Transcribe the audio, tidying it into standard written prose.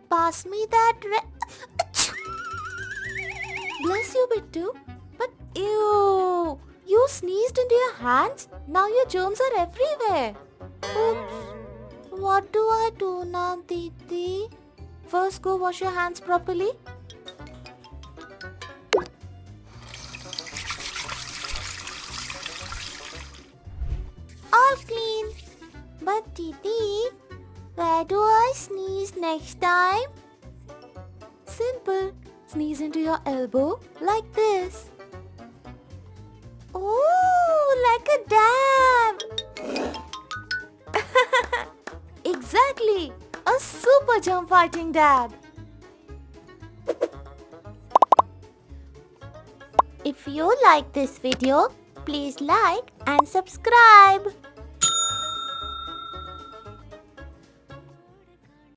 pass me that Bless you, Bittu. But ew! You sneezed into your hands? Now your germs are everywhere. Oops. What do I do now, Didi? First go wash your hands properly. All clean. But Didi, where do I sneeze next time? Simple. Sneeze into your elbow like this. Oh, like a dab. Exactly. A super germ-fighting dab. If you like this video, please like and subscribe.